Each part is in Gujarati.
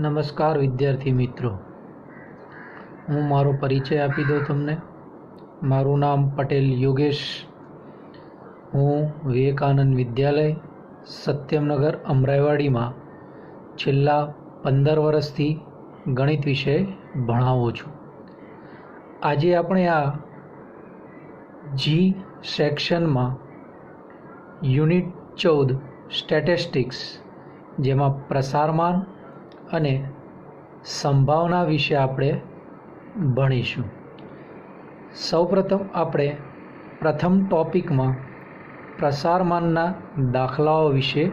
નમસ્કાર વિદ્યાર્થી મિત્રો, હું મારો પરિચય આપી દઉં તમને. મારું નામ પટેલ યોગેશ. હું વિવેકાનંદ વિદ્યાલય સત્યમનગર અમરાઈવાડીમાં છેલ્લા 15 વર્ષથી ગણિત વિષય ભણાવું છું. આજે આપણે આ જી સેક્શનમાં યુનિટ 14 સ્ટેટિસ્ટિક્સ, જેમાં પ્રસારમાન અને સંભાવના વિશે આપણે ભણીશું. સૌપ્રથમ આપણે પ્રથમ ટોપિકમાં પ્રસારમાનના દાખલાઓ વિશે.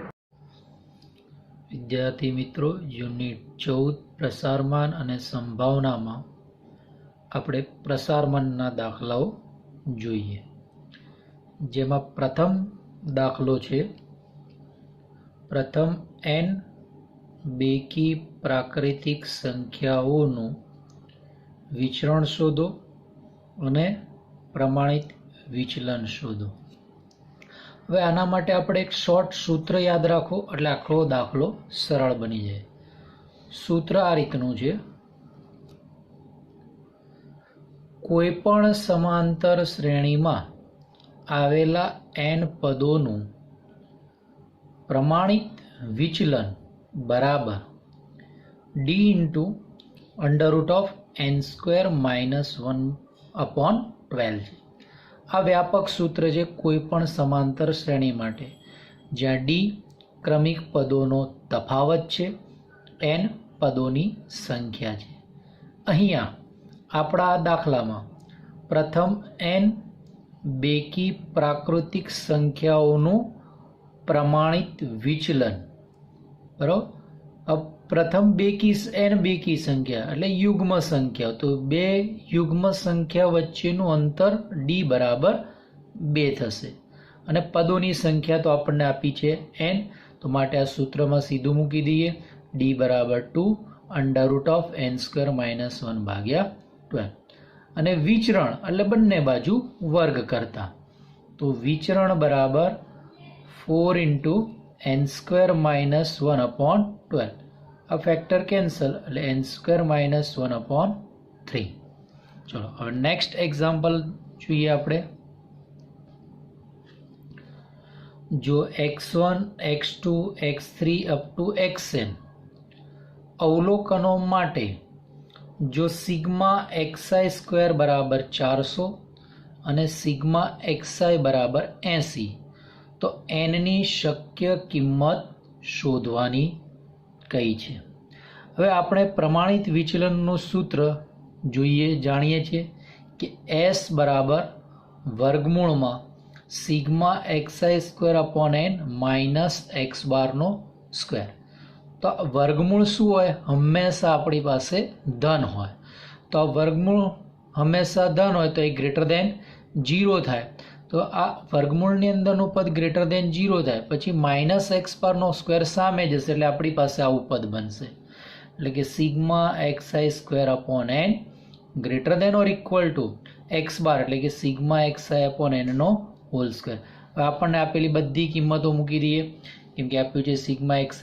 વિદ્યાર્થી મિત્રો, યુનિટ 14 પ્રસારમાન અને સંભાવનામાં આપણે પ્રસારમાનના દાખલાઓ જોઈએ. જેમાં પ્રથમ દાખલો છે, પ્રથમ n બેકી પ્રાકૃતિક સંખ્યાઓનું વિચરણ શોધો અને પ્રમાણિત વિચલન શોધો. હવે આના માટે આપણે એક શોર્ટ સૂત્ર યાદ રાખો એટલે આખો દાખલો સરળ બની જાય. સૂત્ર આ રીતનું છે: કોઈ પણ સમાંતર શ્રેણીમાં આવેલા n પદોનું પ્રમાણિત વિચલન બરાબર d √n²-1/12 છે. આ વ્યાપક સૂત્ર છે કોઈ પણ સમાંતર શ્રેણી માટે, જ્યાં d ક્રમિક પદોનો તફાવત છે, n પદોની સંખ્યા છે. અહીંયા આપણા દાખલામાં પ્રથમ n બેકી પ્રાકૃતિક સંખ્યાઓનું પ્રમાણિત વિચલન, બરાબર. પ્રથમ n બેકી સંખ્યા એટલે યુગ્મ સંખ્યા, તો બે યુગ્મ સંખ્યા વચ્ચેનું અંતર d બરાબર 2 થશે. અને પદોની સંખ્યા તો આપણને આપી છે n, તો માટે આ સૂત્રમાં સીધું મૂકી દઈએ. d બરાબર 2 √n²-1/12. અને વિચરણ એટલે બંને બાજુ વર્ગ કરતા, તો વિચરણ બરાબર 4 × n²-1/12. આ ફેક્ટર કેન્સલ એટલે n²-1/3. ચલો હવે નેક્સ્ટ એક્ઝામ્પલ જોઈએ આપણે. જો x1 x2 x3 xn અવલોકનો માટે જો સિગ્મા xi² બરાબર 400 અને સિગ્મા xi બરાબર 80, તો n ની શક્ય કિંમત શોધવાની કઈ છે. હવે આપણે પ્રમાણિત વિચલનનું સૂત્ર જાણીએ છીએ કે s બરાબર વર્ગમૂળમાં સિગ્મા xi²/n માઇનસ x બારનો સ્ક્વેર. તો વર્ગમૂળ શું હોય? હંમેશા આપણી પાસે ધન હોય. તો આ વર્ગમૂળ હંમેશા ધન હોય તો એ ગ્રેટર દેન 0 થાય. તો આ વર્ગમૂળની અંદરનું પદ ગ્રેટર દેન 0 થાય, પછી માઇનસ x બારનો સ્ક્વેર સામે જશે એટલે આપણી પાસે આવું પદ બનશે. એટલે કે sigma xi²/n greater than or equal two x બાર એટલે કે સિગ્મા xi/n નો હોલ સ્ક્વેર. હવે આપણને આપેલી બધી કિંમતો મૂકી દઈએ, કેમ કે આપ્યું છે સિગ્મા xi²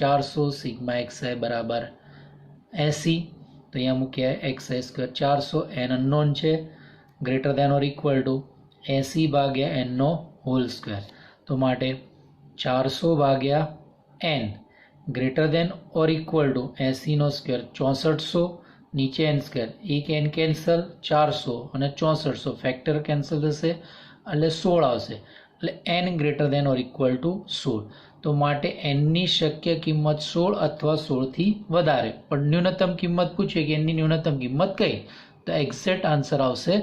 400, સિગ્મા xi બરાબર 80, તો અહીંયા મૂકીએ xi² 400, n અનનોન છે, greater than or equal to 80/n નો હોલ સ્ક્વેર. તો માટે 400/n greater than or equal to 80 નો સ્ક્વેર 6400, નીચે n સ્ક્વેર, એક n કેન્સલ, 400 અને 6400 ફેક્ટર કેન્સલ થશે એટલે 16 આવશે. એટલે n greater than or equal two 16. તો માટે n ની શક્ય કિંમત 16 અથવા 16 થી વધારે, પણ ન્યૂનતમ કિંમત પૂછે કે n ની ન્યૂનતમ કિંમત કઈ, તો એક્ઝેક્ટ આન્સર આવશે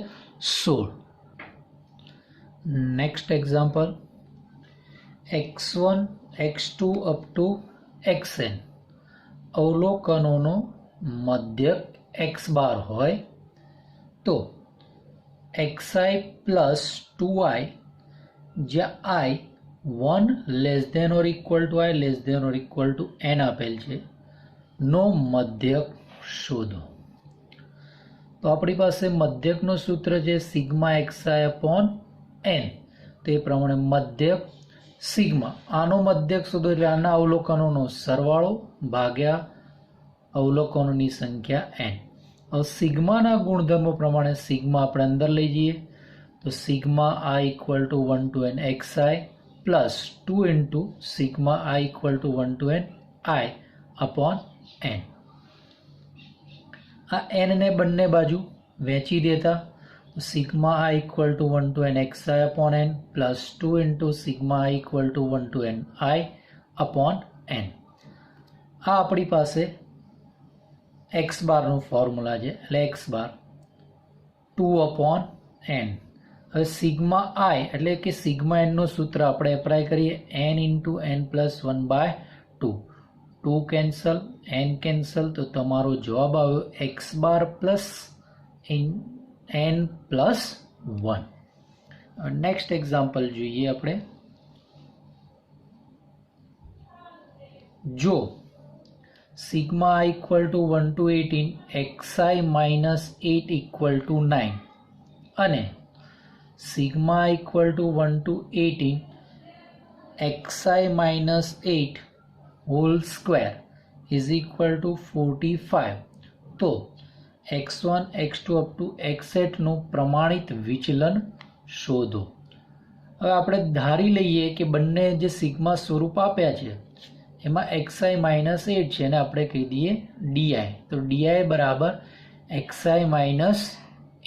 16. Next example, x1 x2 xn અવલોકનોનો મધ્યક x બાર હોય તો xi પ્લસ 2i, જ્યાં i 1 less than or equal to i less than or equal to n આપેલ છે, નો મધ્યક શોધો. તો આપણી પાસે મધ્યકનું સૂત્ર છે સિગ્મા xi/n. તે પ્રમાણે મધ્યક સિગ્મા, આનો મધ્યક શોધો એટલે આના અવલોકનોનો સરવાળો ભાગ્યા અવલોકનોની સંખ્યા n. હવે સિગ્માના ગુણધર્મો પ્રમાણે સિગ્મા આપણે અંદર લઈ જઈએ તો sigma i equal to 1 to n xi plus 2 into sigma i equal to 1 to n i upon n. આ n ને બંને બાજુ વહેંચી દેતા sigma i equal to 1 to n xi upon n plus 2 into sigma i equal to 1 to n i upon n. આ આપણી પાસે એક્સ બારનું ફોર્મ્યુલા છે એટલે એક્સ બાર 2 અપોન n. હવે સિગ્મા આઈ એટલે કે સિગ્મા એનનું સૂત્ર આપણે એપ્લાય કરીએ n into n plus 1 by 2. 2 cancel n cancel તો તમારો જવાબ આવ્યો x bar plus n plus 1. Next example જોઈએ આપણે. જો sigma i equal to 1 to 18 xi minus 8 equal to 9 અને sigma i equal to 1 to 18 xi minus 8 whole square is equal to 45 તો x1 x2 up to x8 નું પ્રમાણિત વિચલન શોધો. હવે આપણે ધારી લઈએ કે બંને જે સિગ્મા સ્વરૂપ આપ્યા છે એમાં xi માઇનસ 8 છે અને આપણે કહી દઈએ di. તો di બરાબર xi માઇનસ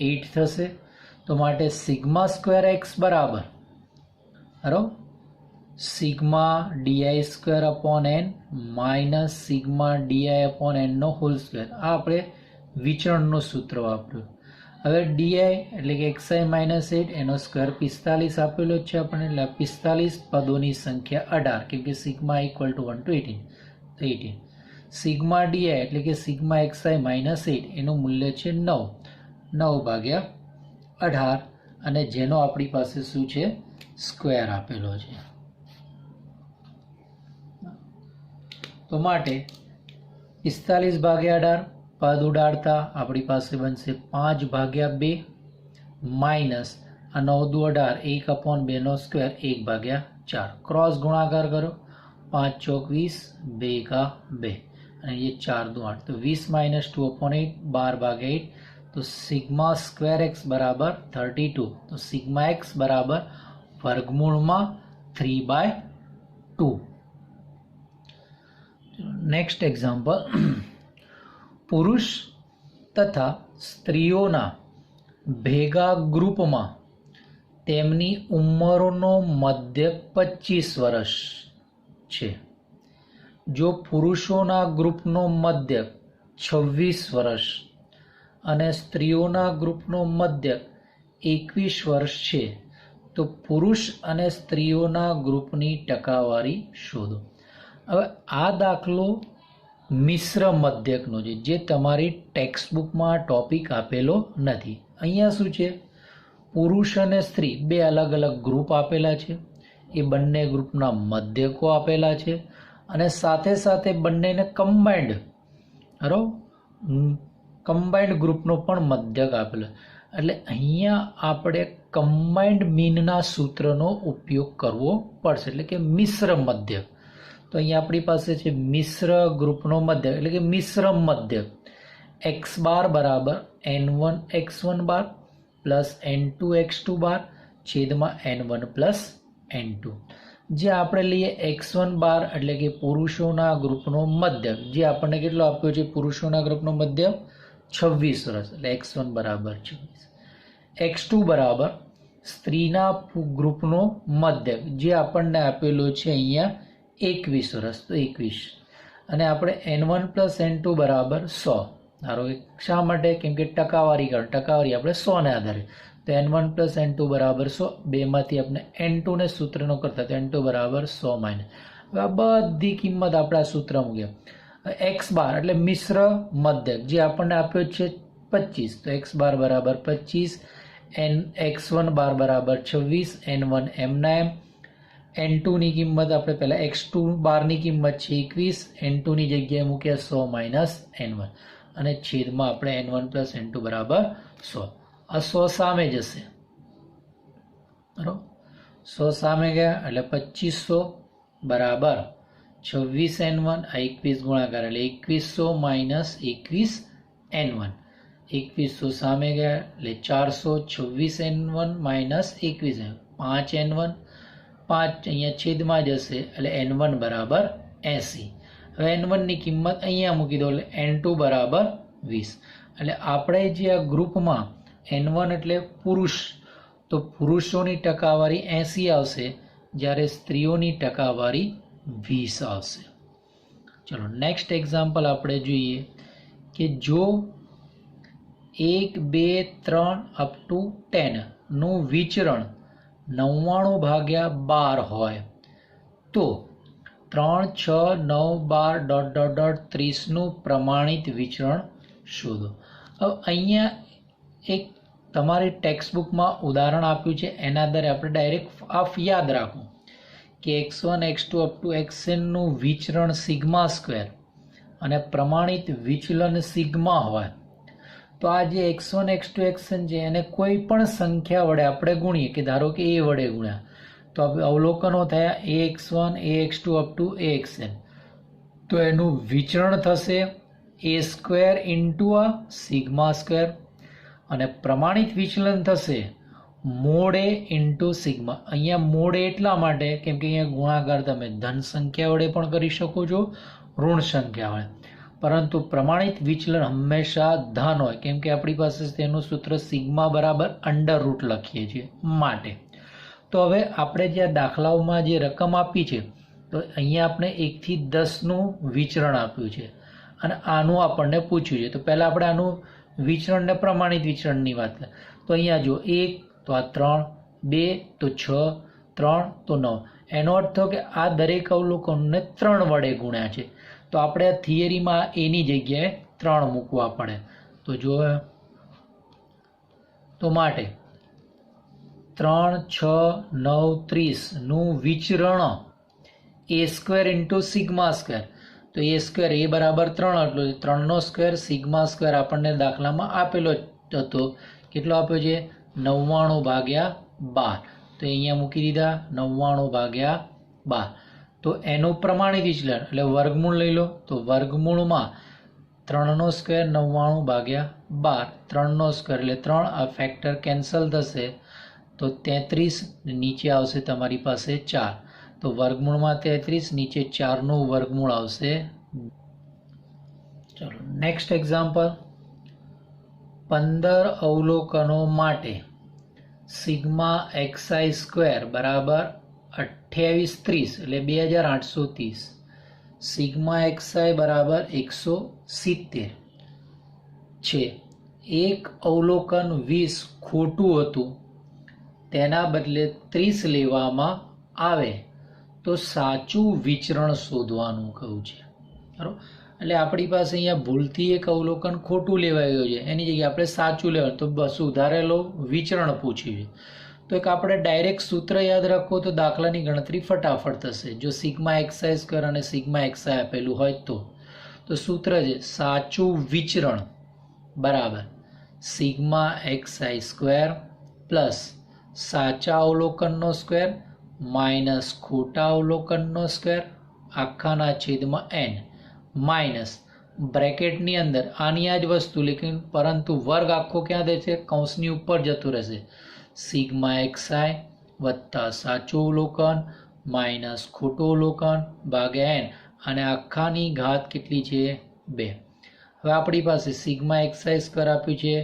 8 થશે. તો માટે સિગ્મા સ્ક્વેર એક્સ બરાબર બરાબર sigma d square upon n minus sigma d upon n નો હોલ સ્ક્વેર. આ આપણે વિચરણનું સૂત્ર વાપર્યું. હવે ડી એટલે કે xi માઇનસ 8 એનો સ્ક્વેર 45 આપેલો છે આપણને એટલે 45 પદોની સંખ્યા 18 કેમ કે સિગ્મા ઇક્વલ ટુ 1 to 18 તો 18. સિગ્મા ડી એટલે કે સિગ્મા xi માઇનસ 8 એનું મૂલ્ય છે 9 ભાગ્યા 18 અને જેનો આપણી પાસે શું છે સ્ક્વેર આપેલો છે. તો માટે 45 ભાગ્યા 18 પદ ઉડાડતા આપણી પાસે બનશે 5 ભાગ્યા 2 માઇનસ આ 9 દુ 18 1 અપોન 2 નો સ્ક્વેર 1 ભાગ્યા 4. ક્રોસ ગુણાકાર કરો 5 ચોક 20 2 એકા 2 અને ये 4 દુ 8 તો 20 માઇનસ 2 અપોન 8 12 ભાગ્યા 8 તો સિગ્મા સ્ક્વેર એક્સ બરાબર 32. તો સિગ્મા એક્સ બરાબર વર્ગમૂળમાં 3/2. Next example. પુરુષ તથા સ્ત્રીઓના ભેગા ગ્રુપમાં તેમની ઉંમરનો મધ્ય 25 વર્ષ છે. જો પુરુષોના ગ્રુપનો મધ્ય 26 વર્ષ અને સ્ત્રીઓના ગ્રુપનો મધ્ય 21 વર્ષ છે તો પુરુષ અને સ્ત્રીઓના ગ્રુપની ટકાવારી શોધો. હવે આ દાખલો મિશ્ર મધ્યકનો છે જે તમારી ટેક્સ્ટબુકમાં ટોપિક આપેલો નથી. અહીંયા શું છે પુરુષ અને સ્ત્રી બે અલગ અલગ ગ્રુપ આપેલા છે એ બંને ગ્રુપના મધ્યકો આપેલા છે અને સાથે સાથે બંનેને કમ્બાઇન્ડ ગ્રુપનો પણ મધ્યક આપેલો. એટલે અહીંયા આપણે કમ્બાઇન્ડ મીનના સૂત્રનો ઉપયોગ કરવો પડશે એટલે કે મિશ્ર મધ્યક. તો અહીંયા આપણી પાસે છે મિશ્ર ગ્રુપનો મધ્યક એટલે કે મિશ્ર મધ્યક એક્સ બાર બરાબર n1 x1 બાર પ્લસ n2 x2 બાર છેદમાં n1 પ્લસ n2. જે આપણે લઈએ x1 બાર એટલે કે પુરુષોના ગ્રુપનો મધ્યક જે આપણને કેટલો આપ્યો છે પુરુષોના ગ્રુપનો મધ્યક 26 વર્ષ એટલે x1 બરાબર 26. x2 બરાબર સ્ત્રીના ગ્રુપનો મધ્યક જે આપણને આપેલો છે અહીંયા 21 વર્ષ તો 21 અને આપણે n1 પ્લસ n2 બરાબર 100. ધારો કે શા માટે કેમ કે ટકાવારી આપણે 100 ને આધારે તો n1 પ્લસ n2 બરાબર 100 બેમાંથી આપણે n2 ને સૂત્રનો કરતા તો n2 બરાબર 100 માઇનસ. હવે આ બધી કિંમત આપણે આ સૂત્ર મૂકીએ. એક્સ બાર એટલે મિશ્ર મધ્યક જે આપણને આપ્યો છે 25 તો એક્સ બાર બરાબર 25 x1 બાર બરાબર 26 n1 એમના એમ n2 ની કિંમત આપણે પહેલા x2 બારની કિંમત છે 21 n2 ની જગ્યાએ મૂક્યા 100 માઇનસ n1 અને છેદમાં આપણે n1 પ્લસ n2 બરાબર 100. આ 100 સામે જશે બરાબર 100 સામે ગયા એટલે 2500 બરાબર 26n1 આ 21 ગુણાકાર એટલે 2100 માઇનસ 21n1, 2100 સામે ગયા એટલે 426n1 માઇનસ 21, 5n1, 5 અહીંયા છેદમાં જશે એટલે n1 બરાબર 80. હવે n1 ની કિંમત અહીંયા મૂકી દો એટલે n2 બરાબર 20. એટલે આપણે જે આ ગ્રુપમાં n1 એટલે પુરુષ, તો પુરુષોની ટકાવારી 80 આવશે, જ્યારે સ્ત્રીઓની ટકાવારી 20 આવશે. ચલો નેક્સ્ટ એક્ઝામ્પલ આપણે જોઈએ કે જો 1, 2, 3 અપ ટુ 10 નું વિચરણ 99/12 હોય તો 3, 6, 9, 12 ... 30 નું પ્રમાણિત વિચરણ શોધો. હવે અહીંયા એક તમારી ટેક્સ્ટબુકમાં ઉદાહરણ આપ્યું છે, એના આધારે આપણે ડાયરેક્ટ યાદ રાખો કે x1, x2 up to xn નું વિચરણ સિગ્મા સ્ક્વેર અને પ્રમાણિત વિચલન સિગ્મા હોય તો આ જે x1, x2, xn છે એને કોઈ પણ સંખ્યા વડે આપણે ગુણીએ, કે ધારો કે a વડે ગુણ્યા તો અવલોકનો થયા ax1, ax2 up to axn, તો એનું વિચરણ થશે a સ્ક્વેર ઇન્ટુ આ સિગ્મા સ્ક્વેર અને પ્રમાણિત વિચલન થશે મોડ a ઇન્ટુ સિગ્મા. અહીંયા મોડ a એટલા માટે કેમ કે અહીંયા ગુણાકાર તમે ધન સંખ્યા વડે પણ કરી શકો છો, ઋણ સંખ્યા વડે, પરંતુ પ્રમાણિત વિચલન હંમેશા ધન હોય કેમ કે આપણી પાસે તેનું સૂત્ર સિગ્મા બરાબર અંડર રૂટ લખીએ છીએ માટે. તો હવે આપણે જે દાખલાઓમાં જે રકમ આપી છે તો અહીંયા આપણે 1 થી 10 નું વિચરણ આપ્યું છે અને આનું આપણને પૂછ્યું છે. તો પહેલાં આપણે આનું વિચરણ ને પ્રમાણિત વિચરણની વાત કરીએ તો અહીંયા જો 1 તો આ 3, 2 તો 6, 3 તો 9, એનો અર્થ થયો કે આ દરેક અવલોકનોને 3 વડે ગુણ્યા છે. તો આપણે આ થિયરીમાં એની જગ્યાએ 3 મૂકવા પડે. તો જો તો માટે 3, 6, 9, 30 નું વિચરણ a square into sigma square, તો a સ્ક્વેર a બરાબર 3 એટલો 3 નો સ્ક્વેર સિગ્મા સ્ક્વેર આપણને દાખલામાં આપેલો હતો, કેટલો આપ્યો છે 99/12, તો અહીંયા મૂકી દીધા 99/12. તો એનું પ્રમાણિત વિચલન એટલે વર્ગમૂળ લઈ લો, તો વર્ગમૂળમાં 3 નો સ્ક્વેર 99/12, 3 નો સ્ક્વેર એટલે 3, આ ફેક્ટર કેન્સલ થશે તો 33, નીચે આવશે તમારી પાસે 4, તો વર્ગમૂળમાં 33, નીચે 4 નું વર્ગમૂળ આવશે. ચલો નેક્સ્ટ એક્ઝામ્પલ, 15 અવલોકનો માટે સિગ્મા xi સ્ક્વેર બરાબર 2830 એટલે 2830, સિગ્મા xi બરાબર 170 છે. એક અવલોકન 20 ખોટું હતું તેના બદલે 30 લેવામાં આવે તો સાચું વિચરણ શોધવાનું કહ્યું છે. બરાબર, એટલે આપણી પાસે અહીંયા ભૂલથી એક અવલોકન ખોટું લેવાયું છે, એની જગ્યાએ આપણે સાચું લેવાનું તો બસ સુધારેલો વિચરણ પૂછ્યું છે. તો એક આપણે ડાયરેક્ટ સૂત્ર યાદ રાખો તો દાખલાની ગણતરી ફટાફટ થશે. જો સિગ્મા xi સ્ક્વેર અને સિગ્મા xi આપેલું હોય તો સૂત્ર છે સાચું વિચરણ બરાબર સિગ્મા xi સ્ક્વેર પ્લસ સાચા અવલોકનનો સ્ક્વેર માઇનસ ખોટા અવલોકનનો સ્ક્વેર આખાના છેદમાં n માઇનસ બ્રેકેટની અંદર આની આ જ વસ્તુ લેકિન પરંતુ વર્ગ આખો ક્યાં દેશે, કૌંસની ઉપર જતો રહેશે. સિગ્મા xi વત્તા સાચું અવલોકન માઇનસ ખોટું અવલોકન ભાગ્યા n અને આખાની ઘાત કેટલી છે 2. હવે આપણી પાસે સિગ્મા xi સ્ક્વેર આપ્યું છે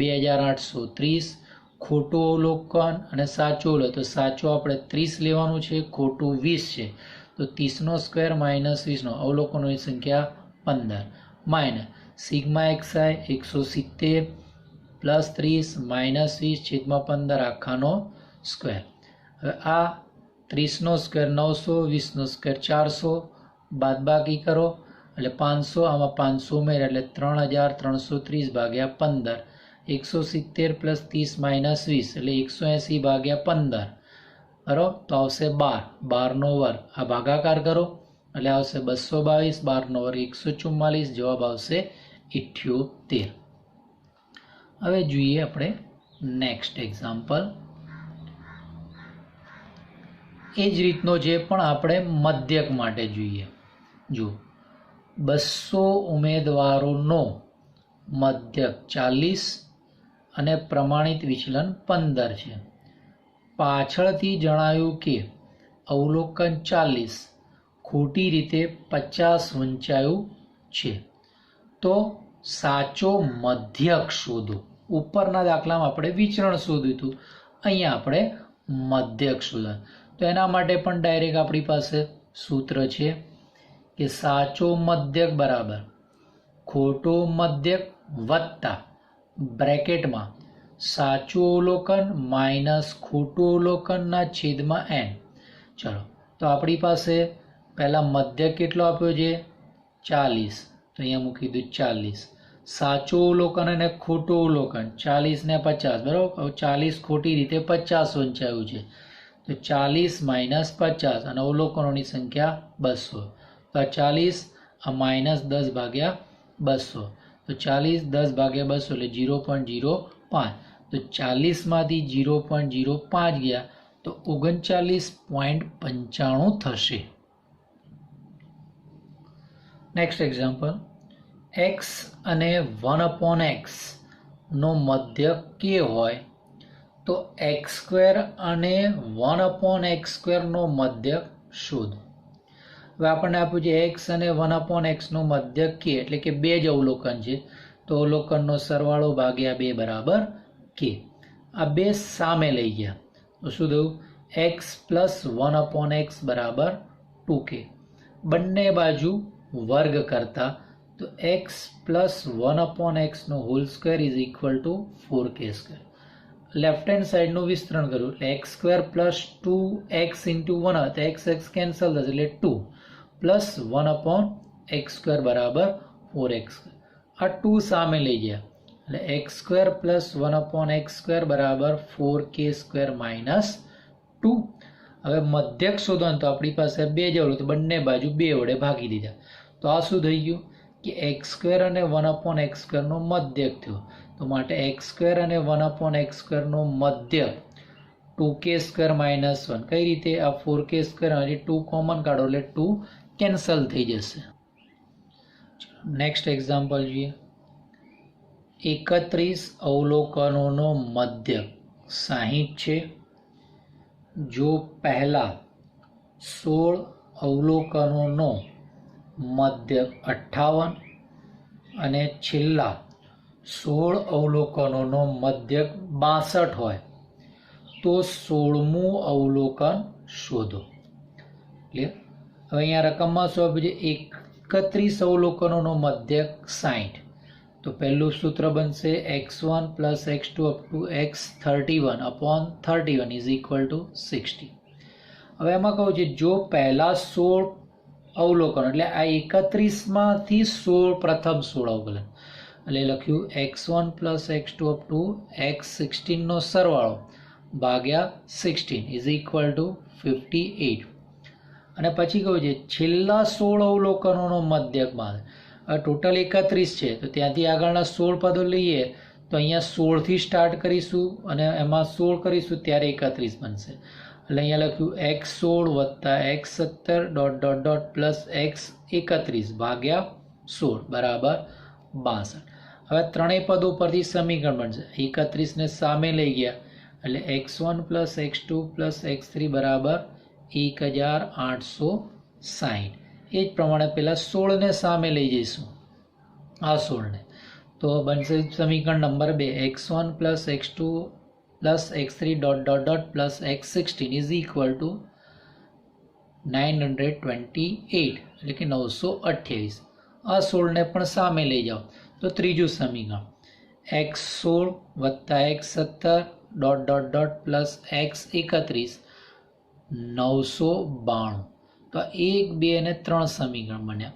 2830, ખોટું અવલોકન અને સાચું અવલોકન, તો સાચું આપણે 30 લેવાનું છે, ખોટું 20 છે, તો 30 નો સ્ક્વેર માઇનસ 20 નો, અવલોકનોની સંખ્યા 15 minus sigma xi 170 plus 30 minus 20 છેદમાં 15 આખાનો સ્ક્વેર. હવે આ 30 નો સ્ક્વેર 900, 20 નો સ્ક્વેર 400, બાદબાકી કરો એટલે 500, આમાં 500 ઉમેર્યા એટલે 3330/15, 170 પ્લસ 30 માઇનસ 20 એટલે 180/15, બરાબર, તો આવશે 12, 12 નો વર્ગ, આ ભાગાકાર કરો એટલે આવશે 222, 12 નો વર્ગ 144, જવાબ આવશે 78. હવે જોઈએ આપણે નેક્સ્ટ એક્ઝામ્પલ. એ જ રીતનો છે પણ આપણે મધ્યક માટે જોઈએ. જો 200 ઉમેદવારોનો મધ્યક 40 અને પ્રમાણિત વિચલન 15 છે. પાછળથી જણાવ્યું કે અવલોકન 40 ખોટી રીતે 50 વંચાયું છે, તો સાચો મધ્યક શોધો. ઉપરના દાખલામાં આપણે વિચરણ શોધ્યું હતું, અહીંયા આપણે મધ્યક શોધવા. તો એના માટે પણ ડાયરેક્ટ આપણી પાસે સૂત્ર છે કે સાચો મધ્યક બરાબર ખોટો મધ્યક વત્તા બ્રેકેટમાં સાચું અવલોકન માઇનસ ખોટું અવલોકનના છેદમાં n. ચલો, તો આપણી પાસે પહેલાં મધ્યક કેટલો આપ્યો છે 40, તો અહીંયા મૂકી દીધું 40. સાચું અવલોકન અને ખોટું અવલોકન 40 ને 50, બરાબર. 40 ખોટી રીતે 50 વંચાયું છે, તો 40 માઇનસ 50 અને અવલોકનોની સંખ્યા 200. તો આ 40 આ માઇનસ 10 ભાગ્યા 200, તો 40 10 ભાગ્યા 200 એટલે 0.05. તો 40માંથી 0.05 ગયા તો 39.95 થશે. નેક્સ્ટ એક્ઝામ્પલ, x અને 1/x નો મધ્યક k હોય તો x² અને 1/x² નો મધ્યક શોધો. હવે આપણને આપ્યું છે x અને 1/x નો મધ્યક k, એટલે કે બે જ અવલોકન છે, તો અવલોકનનો સરવાળો ભાગ્યા 2 બરાબર k. આ બે સામે લઈ ગયા તો શું થયું? x પ્લસ 1/x બરાબર 2k. બંને બાજુ વર્ગ કરતા તો x પ્લસ 1/x નો whole square is equal to 4k². Left hand સાઈડનું વિસ્તરણ કર્યું એટલે x² પ્લસ 2x ઇન્ટુ 1, તો x કેન્સલ થશે એટલે 2 પ્લસ 1/x² બરાબર 4x². આ 2 સામે લઈ ગયા એટલે x² પ્લસ 1/x² બરાબર 4k² માઇનસ 2. હવે મધ્યક શોધવાનું તો આપણી પાસે બે જ અવલોકન, તો બંને બાજુ 2 વડે ભાગી દીધા. તો આ શું થઈ ગયું કે x² અને 1/x² નો મધ્યક થયો. તો માટે x² અને 1/x² નો મધ્યક 2k² માઇનસ 1. કઈ રીતે? આ 4k² અને 2 કોમન કાઢો એટલે 2 કેન્સલ થઈ જશે. નેક્સ્ટ એક્ઝામ્પલ જોઈએ. 31 અવલોકનોનો મધ્યક 60 છે. જો પહેલા 16 અવલોકનોનો મધ્યક 58 અને છેલ્લા 16 અવલોકનોનો મધ્યક 62 હોય તો 16મું અવલોકન શોધો. ક્લિયર? હવે અહીંયા રકમમાં શું આપ્યું છે? 31 અવલોકનોનો મધ્યક 60. તો પહેલું સૂત્ર બનશે x1 plus x2 up to x31 upon 31 is equal two 60. હવે એમાં કહું છે જો પહેલા 16 અવલોકન એટલે આ 31માંથી 16 પ્રથમ 16 અવલોકન એટલે લખ્યું x1 plus x2 up to x16 નો સરવાળો ભાગ્યા 16 ઇઝ ઇક્વલ ટુ 58. અને પછી કહું છે છેલ્લા 16 અવલોકનોનો મધ્યકમાં ટોટલ 31 છે, તો ત્યાંથી આગળના 16 પદો લઈએ તો અહીંયા 16થી સ્ટાર્ટ કરીશું અને એમાં 16 કરીશું ત્યારે 31 બનશે. એટલે અહીંયા લખ્યું x16 વત્તા x17 dot dot dot plus x31 ભાગ્યા 16 બરાબર 62. હવે ત્રણેય પદો પરથી સમીકરણ બનશે. 31ને સામે લઈ ગયા એટલે x1 plus x2 plus x3 બરાબર 1860. એ જ પ્રમાણે પહેલાં 16ને સામે લઈ જઈશું, આ 16ને, તો બનશે સમીકરણ number 2 x1 plus x2 plus x3 dot dot dot plus x16 is equal two 928 એટલે કે 928. આ 16ને પણ સામે લઈ જાઓ તો ત્રીજું સમીકરણ x16 વત્તા x17 dot dot dot plus x31 992. તો 1, 2 અને 3 સમીકરણ બન્યા.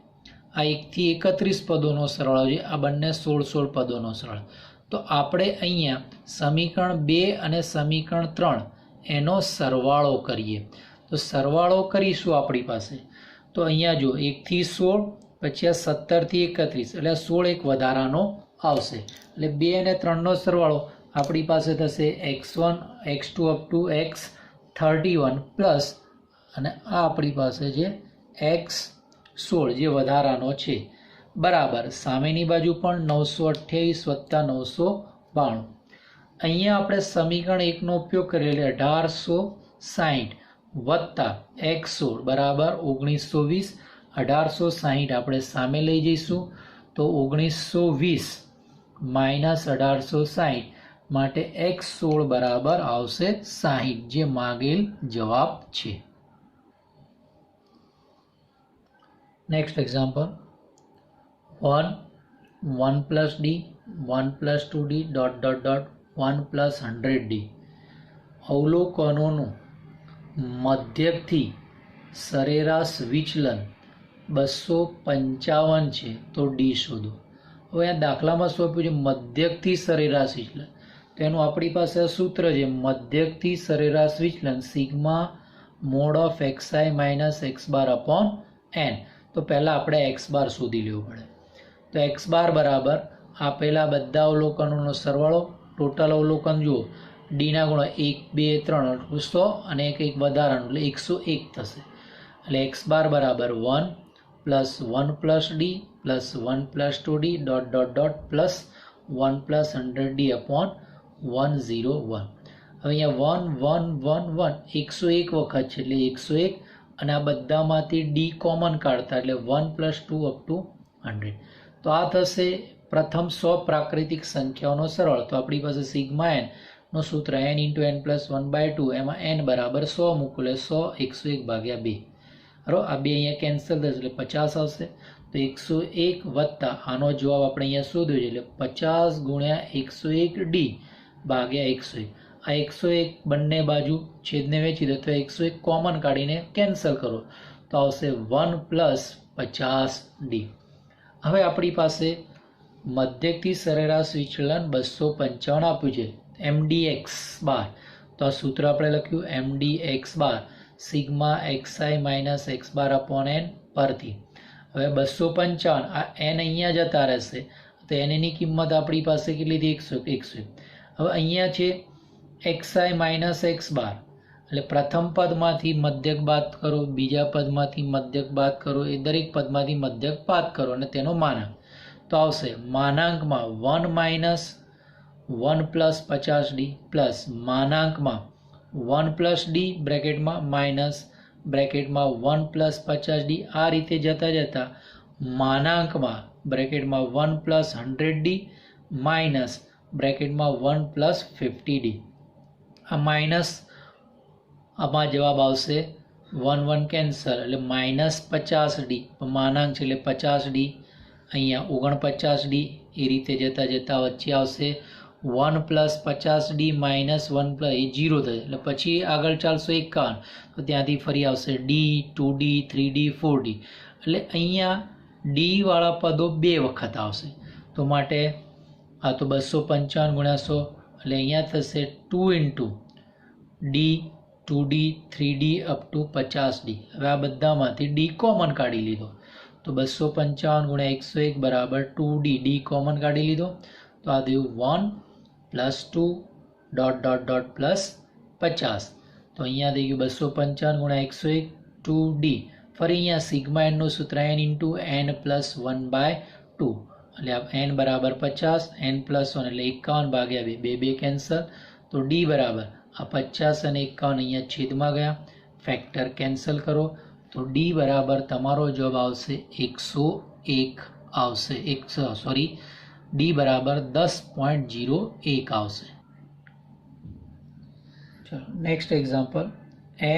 આ 1 થી 31 પદોનો સરવાળો છે, આ બંને 16 પદોનો સરવાળો. તો આપણે અહીંયા સમીકરણ 2 અને સમીકરણ 3 એનો સરવાળો કરીએ. તો સરવાળો કરીશું આપણી પાસે તો અહીંયા જો 1 થી 16 પછી આ 17 થી 31 એટલે 16 એક વધારાનો આવશે એટલે 2 અને 3નો સરવાળો આપણી પાસે થશે x1 x2 up to x31 plus અને આ આપણી પાસે છે x16 16 જે વધારાનો છે બરાબર સામેની બાજુ પણ 928 વત્તા 992. અહીંયા આપણે સમીકરણ 1નો ઉપયોગ કરીએ એટલે 1860 વત્તા x16 બરાબર 1920. 1860 આપણે સામે લઈ જઈશું તો 1920 માઇનસ 1860 માટે x16 બરાબર આવશે 60 જે માંગેલ જવાબ છે. Next example 1 plus d 1 plus 2d dot dot dot 1 plus 100d અવલોકનોનું મધ્યકથી સરેરાશ વિચલન 255 છે તો ડી શોધો. હવે આ દાખલામાં શું આપ્યું છે? મધ્યકથી સરેરાશ વિચલન. તો એનું આપણી પાસે સૂત્ર છે મધ્યકથી સરેરાશ વિચલન sigma mode of xi minus x bar upon n. તો પહેલાં આપણે એક્સ બાર શોધી લેવું પડે. તો એક્સ બાર બરાબર આપેલા બધા અવલોકનોનો સરવાળો. ટોટલ અવલોકન જુઓ ડીના ગુણો 1 2 3 100 અને એક વધારાનું એટલે 101 થશે. એટલે એક્સ બાર બરાબર 1 plus 1 plus D plus 1 plus 2d dot dot dot plus 1 plus 100d upon 101. હવે અહીંયા 1 1 1 1 101 વખત છે એટલે 101 અને આ બધામાંથી ડી કોમન કાઢતા એટલે 1 પ્લસ 2 અપ ટુ 100. તો આ થશે પ્રથમ 100 પ્રાકૃતિક સંખ્યાઓનો સરળ. તો આપણી પાસે સિગ્મા એન નો સૂત્ર n ઇન્ટુ n પ્લસ 1/2 એમાં n બરાબર 100 મૂકો એટલે 100 101 ભાગ્યા 2. બરાબર આ બે અહીંયા કેન્સલ થશે એટલે 50 આવશે. તો 101 વત્તા આનો જવાબ આપણે અહીંયા શોધ્યો છે એટલે 50 ગુણ્યા 101 ડી ભાગ્યા 101. આ 101 બંને બાજુ છેદને વેચી દો તો 101 કોમન કાઢીને કેન્સલ કરો તો આવશે 1 પ્લસ 50 ડી. હવે આપણી પાસે મધ્યકથી સરેરાશ વિચલન 255 આપ્યું છે mdx બાર. તો આ સૂત્ર આપણે લખ્યું mdx બાર sigma xi minus x bar upon n પરથી. હવે 255 આ n અહીંયા જતા રહેશે તો એની કિંમત આપણી પાસે કેટલી હતી 101. હવે અહીંયા છે xi માઇનસ એક્સ બાર એટલે પ્રથમ પદમાંથી મધ્યક બાદ કરો, બીજા પદમાંથી મધ્યક બાદ કરો, એ દરેક પદમાંથી મધ્યક બાદ કરો અને તેનો માનાંક. તો આવશે માનાંકમાં 1 માઇનસ 1 પ્લસ 50d પ્લસ માનાંકમાં 1 પ્લસ ડી બ્રેકેટમાં માઇનસ બ્રેકેટમાં 1 પ્લસ 50d. આ રીતે જતા જતા માનાંકમાં બ્રેકેટમાં 1 પ્લસ 100d માઇનસ બ્રેકેટમાં 1 પ્લસ 50d. આ માઇનસ આમાં જવાબ આવશે 1 1 કેન્સલ એટલે માઇનસ 50d. માનાંક છે એટલે 50d અહીંયા 49d. એ રીતે જતા જતા વચ્ચે આવશે 1 પ્લસ 50d માઇનસ 1 પ્લસ એ 0 થશે એટલે પછી આગળ ચાલશો 51 તો ત્યાંથી ફરી આવશે ડી 2d 3d 4d. એટલે અહીંયા ડી વાળા પદો 2 વખત આવશે. તો માટે આ તો 255 ગુણ્યા 100 એટલે અહીંયા થશે 2 into D 2d 3d up to 50d. હવે આ બધામાંથી ડી કોમન કાઢી લીધો તો 255 ગુણ્યા 101 બરાબર 2d. ડી કોમન કાઢી લીધો તો આ થયું 1 plus 2 dot dot dot plus 50. તો અહીંયા થઈ ગયું 255 ગુણ્યા 101 2d. ફરી અહીંયા સિગ્મા એનનું સૂત્ર n ઇન્ટુ n પ્લસ 1/2 એટલે n બરાબર 50 n પ્લસ 1 એટલે 51 ભાગ્યા 2 2 કેન્સલ. તો ડી બરાબર આ 50 અને 51 અહીંયા છેદમાં ગયા ફેક્ટર કેન્સલ કરો તો ડી બરાબર તમારો જવાબ આવશે 101 આવશે. ડી બરાબર 10.01 આવશે. ચલો નેક્સ્ટ એક્ઝામ્પલ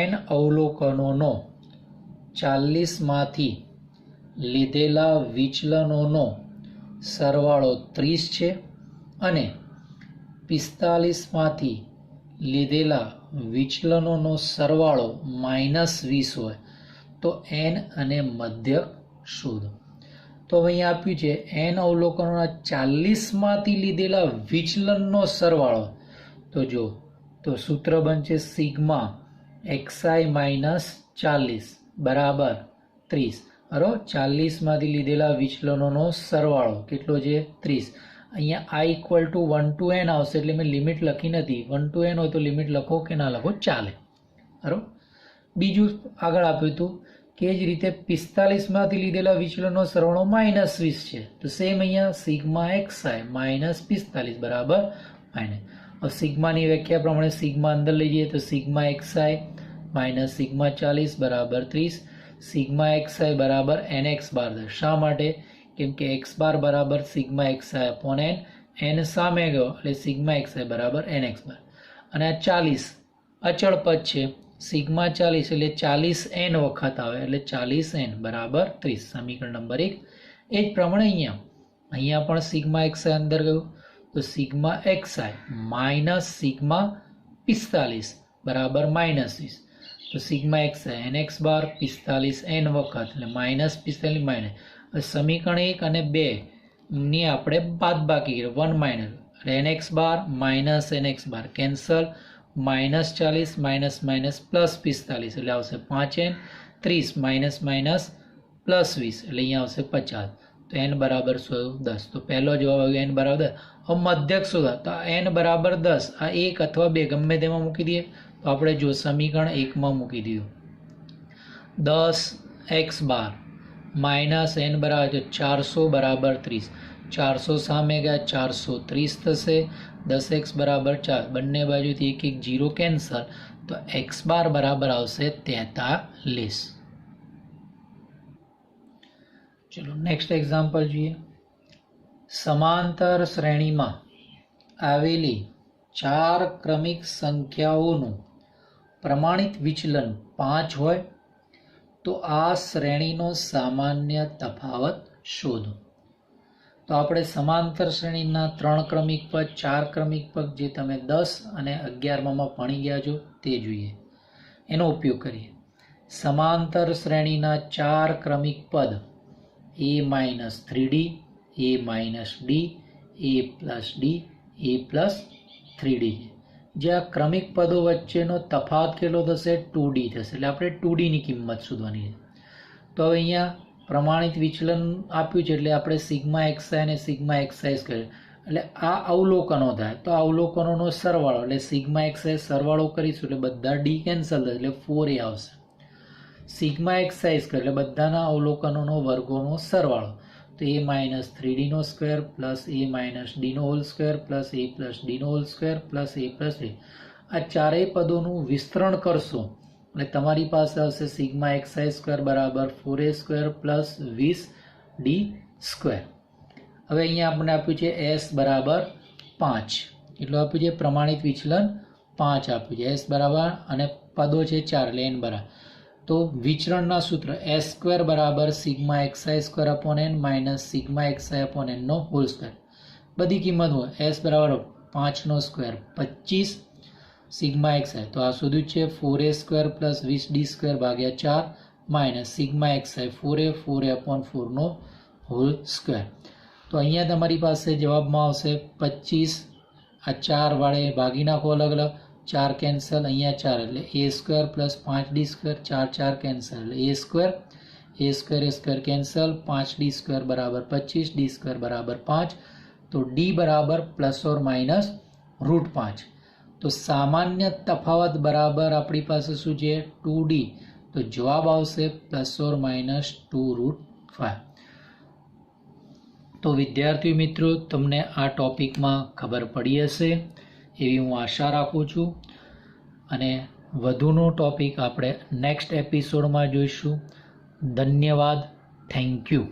n અવલોકનોનો 40માંથી લીધેલા વિચલનોનો સરવાળો 30 છે અને 45માંથી લીધેલા વિચલનોનો સરવાળો -20 હોય તો n અને મધ્યક શોધો. તો અહીંયા આપ્યું છે n અવલોકનોના 40માંથી લીધેલા વિચલનનો સરવાળો. તો જો તો સૂત્ર બનશે સિગ્મા xi માઇનસ 40 બરાબર 30. બરાબર 40માંથી લીધેલા વિચલનોનો સરવાળો કેટલો છે 30. અહીંયા i equal to 1 to n આવશે એટલે મેં લિમિટ લખી નથી. 1 to n હોય તો લિમિટ લખો કે ના લખો ચાલે. બરાબર બીજું આગળ આપ્યું હતું કે જ રીતે 45માંથી લીધેલા વિચલનનો સરવાળો -20 છે. તો સેમ અહીંયા સિગ્મા xi માઇનસ 45 બરાબર માઇનસ. હવે સિગ્માની વ્યાખ્યા પ્રમાણે સિગ્મા અંદર લઈ જઈએ તો સિગ્મા xi માઇનસ સિગ્મા 40 બરાબર 30. સિગ્મા xi બરાબર nx બાર. શા માટે? કેમ કે x બાર બરાબર સિગ્મા xi અપોન n સામે ગયો એટલે સિગ્મા xi બરાબર nx બાર. અને આ 40 અચળ પદ છે, સિગ્મા 40 એટલે 40n વખત આવે એટલે 40n બરાબર 30. સમીકરણ નંબર 1. એ જ પ્રમાણે અહીંયા પણ સિગ્મા xi અંદર ગયું તો સિગ્મા xi માઇનસ સિગ્મા 45 બરાબર -20. તો સિગ્મા xi nx બાર 45n વખત એટલે -45 માઇનસ. સમીકરણ 1 અને 2 ની આપણે બાદબાકી 1 માઇનસ એટલે nx બાર માઇનસ nx બાર કેન્સલ, -40 માઇનસ માઇનસ પ્લસ 45 એટલે આવશે 5n, 30 માઇનસ માઇનસ પ્લસ 20 એટલે અહીંયા આવશે 50. તો n બરાબર 10. તો પહેલો જવાબ આવ્યો n બરાબર 10. હવે મધ્યક શોધો તો n બરાબર 10 આ 1 અથવા 2 ગમે તેમાં મૂકી દઈએ. તો આપણે જો સમીકરણ 1 માં મૂકી દીધું 10x બાર માઇનસ n બરાબર 400 બરાબર 30. 400 સામે ગયા 430 થશે. 10x બરાબર 4 બંને બાજુથી 1 1 0 કેન્સલ. તો x બાર બરાબર આવશે 43. ચલો નેક્સ્ટ એક્ઝામ્પલ જોઈએ. સમાંતર શ્રેણીમાં આવેલી 4 ક્રમિક સંખ્યાઓનું પ્રમાણિત વિચલન 5 હોય તો આ શ્રેણીનો સામાન્ય તફાવત શોધો. તો આપણે સમાંતર શ્રેણીના 3 ક્રમિક પદ, 4 ક્રમિક પદ જે તમે 10 અને 11માં ભણી ગયા છો તે જોઈએ. એનો ઉપયોગ કરીએ. સમાંતર શ્રેણીના 4 ક્રમિક પદ a-3d, a-d, a+d, a+3d. જે આ ક્રમિક પદો વચ્ચેનો તફાવત કેટલો થશે? 2d થશે. એટલે આપણે 2d ની કિંમત શોધવાની છે. તો હવે અહીંયા પ્રમાણિત વિચલન આપ્યું છે એટલે આપણે સિગ્મા xi અને સિગ્મા xi કરીએ એટલે આ અવલોકનો થાય. તો અવલોકનોનો સરવાળો એટલે સિગ્મા xi સરવાળો કરીશું એટલે બધા d કેન્સલ થશે એટલે 4a આવશે. સિગ્મા xi એટલે બધાના અવલોકનોનો વર્ગોનો સરવાળો. તો a-3d નો સ્ક્વેર પ્લસ a-d નો હોલ સ્ક્વેર પ્લસ a+d નો હોલ સ્ક્વેર પ્લસ a+d. આ ચારેય પદોનું વિસ્તરણ કરશો એટલે તમારી પાસે આવશે સિગ્મા xi સ્ક્વેર બરાબર 4a square plus 20d square. હવે અહીંયા આપણે આપ્યું છે s બરાબર 5 એટલું આપ્યું છે. પ્રમાણિત વિચલન 5 આપ્યું છે. s બરાબર અને પદો છે 4 એટલે n બરાબર. તો વિચરણના સૂત્ર s સ્ક્વેર બરાબર sigma xi square upon n minus sigma xi upon n નો હોલ સ્ક્વેર. બધી કિંમત હોય s બરાબર 5 નો સ્ક્વેર 25 સિગ્મા xi તો આ શોધ્યું છે 4a square plus 20d square ભાગ્યા 4 minus sigma xi 4a upon 4 નો હોલ સ્ક્વેર. તો અહીંયા તમારી પાસે જવાબમાં આવશે 25. આ 4 વાળે ભાગી નાખો અલગ અલગ, 4 કેન્સલ, અહીંયા 4 એટલે a square plus 5d square 4 cancel એટલે a square cancel 5d square બરાબર 25 d સ્ક્વેર બરાબર 5. તો d બરાબર પ્લસ ઓર માઇનસ √5. તો સામાન્ય તફાવત બરાબર આપણી પાસે શું છે? 2d. તો જવાબ આવશે પ્લસ ઓર માઇનસ 2√5. તો વિદ્યાર્થી મિત્રો તમને આ ટોપિકમાં ખબર પડી હશે એવી હું આશા રાખું છું. અને વધુનો ટોપિક આપણે નેક્સ્ટ એપિસોડમાં જોઈશું. ધન્યવાદ. Thank you.